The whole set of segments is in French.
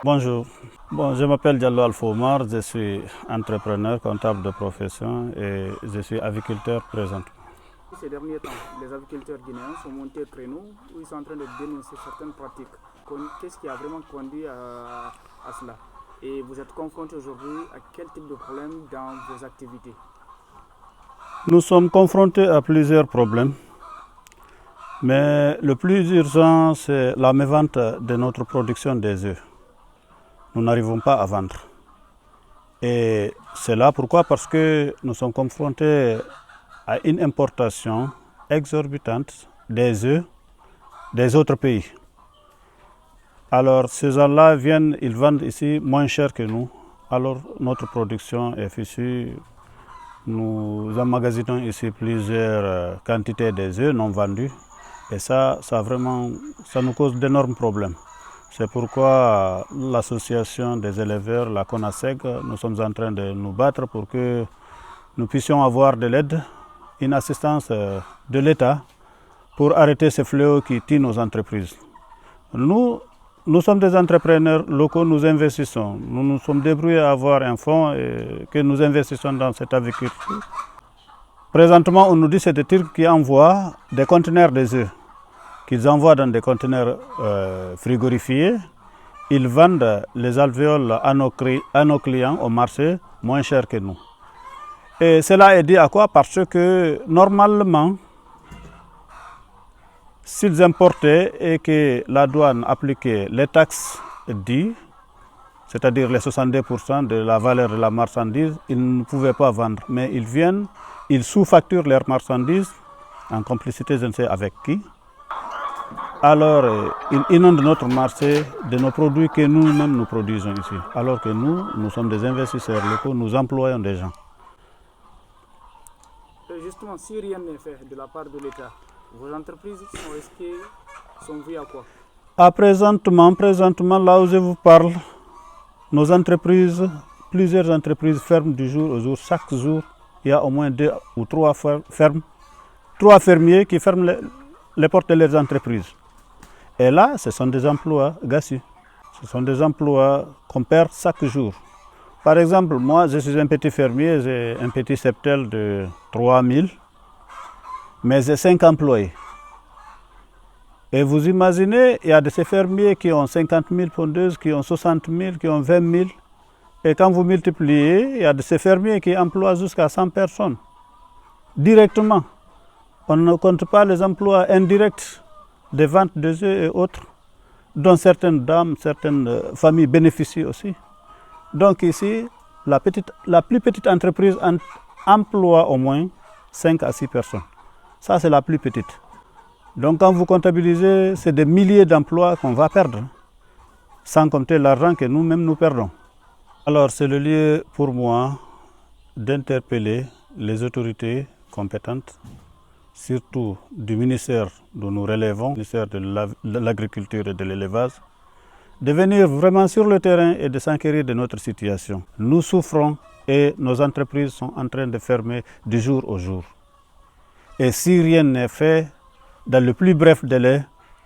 Bonjour, je m'appelle Diallo Alpha Oumar, je suis entrepreneur, comptable de profession et je suis aviculteur présentement. Ces derniers temps, les aviculteurs guinéens sont montés au créneau où ils sont en train de dénoncer certaines pratiques. Qu'est-ce qui a vraiment conduit à cela? Et vous êtes confronté aujourd'hui à quel type de problème dans vos activités? Nous sommes confrontés à plusieurs problèmes, mais le plus urgent, c'est la mévente de notre production des œufs. Nous n'arrivons pas à vendre. Et c'est là pourquoi? Parce que nous sommes confrontés à une importation exorbitante des œufs des autres pays. Alors ces gens-là viennent, ils vendent ici moins cher que nous. Alors notre production est fichue. Nous emmagasinons ici plusieurs quantités des œufs non vendus. Et ça nous cause d'énormes problèmes. C'est pourquoi l'association des éleveurs, la CONASEG, nous sommes en train de nous battre pour que nous puissions avoir de l'aide, une assistance de l'État pour arrêter ces fléaux qui tuent nos entreprises. Nous sommes des entrepreneurs locaux, nous investissons. Nous nous sommes débrouillés à avoir un fonds et que nous investissons dans cette aviculture. Présentement, on nous dit que c'est des Turcs qui envoient des conteneurs des œufs, qu'ils envoient dans des conteneurs frigorifiés. Ils vendent les alvéoles à nos clients au marché moins cher que nous. Et cela est dû à quoi? Parce que normalement, s'ils importaient et que la douane appliquait les taxes dites, c'est-à-dire les 62% de la valeur de la marchandise, ils ne pouvaient pas vendre. Mais ils viennent, ils sous-facturent leurs marchandises, en complicité je ne sais avec qui. Alors, ils inondent notre marché de nos produits que nous-mêmes nous produisons ici. Alors que nous sommes des investisseurs locaux, nous employons des gens. Justement, si rien n'est fait de la part de l'État, vos entreprises sont vues à quoi? Présentement, là où je vous parle, nos entreprises, plusieurs entreprises ferment du jour au jour. Chaque jour, il y a au moins 2 ou 3 fermiers qui ferment les portes de leurs entreprises. Et là, ce sont des emplois gâchis. Ce sont des emplois qu'on perd chaque jour. Par exemple, moi, je suis un petit fermier, j'ai un petit cheptel de 3000, mais j'ai 5 employés. Et vous imaginez, il y a de ces fermiers qui ont 50 000 pondeuses, qui ont 60 000, qui ont 20 000. Et quand vous multipliez, il y a de ces fermiers qui emploient jusqu'à 100 personnes directement. On ne compte pas les emplois indirects des ventes de œufs et autres, dont certaines dames, certaines familles bénéficient aussi. Donc ici, la plus petite entreprise emploie au moins 5 à 6 personnes. Ça, c'est la plus petite. Donc quand vous comptabilisez, c'est des milliers d'emplois qu'on va perdre, sans compter l'argent que nous-mêmes nous perdons. Alors c'est le lieu pour moi d'interpeller les autorités compétentes, surtout du ministère dont nous relevons, le ministère de l'Agriculture et de l'Élevage, de venir vraiment sur le terrain et de s'enquérir de notre situation. Nous souffrons et nos entreprises sont en train de fermer du jour au jour. Et si rien n'est fait, dans le plus bref délai,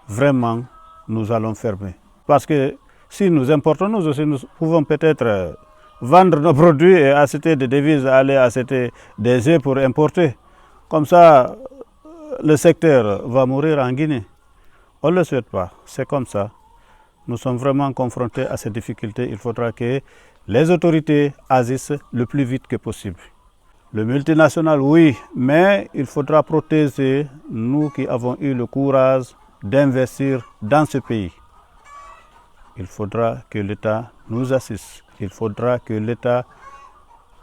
vraiment, nous allons fermer. Parce que si nous importons, nous aussi, nous pouvons peut-être vendre nos produits et acheter des devises, aller acheter des œufs pour importer. Comme ça, le secteur va mourir en Guinée. On ne le souhaite pas, c'est comme ça. Nous sommes vraiment confrontés à ces difficultés. Il faudra que les autorités agissent le plus vite que possible. Le multinational, oui, mais il faudra protéger nous qui avons eu le courage d'investir dans ce pays. Il faudra que l'État nous assiste. Il faudra que l'État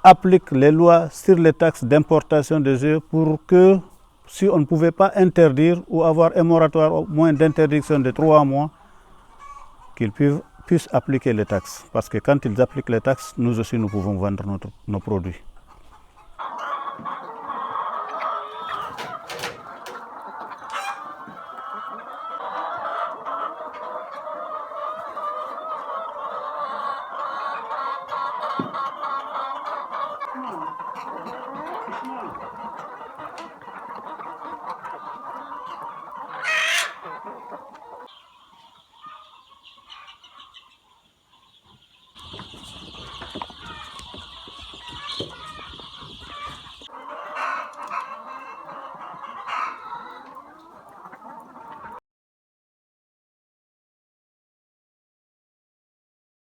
applique les lois sur les taxes d'importation des œufs pour que, si on ne pouvait pas interdire ou avoir un moratoire au moins d'interdiction de 3 mois, qu'ils puissent appliquer les taxes. Parce que quand ils appliquent les taxes, nous aussi nous pouvons vendre nos produits.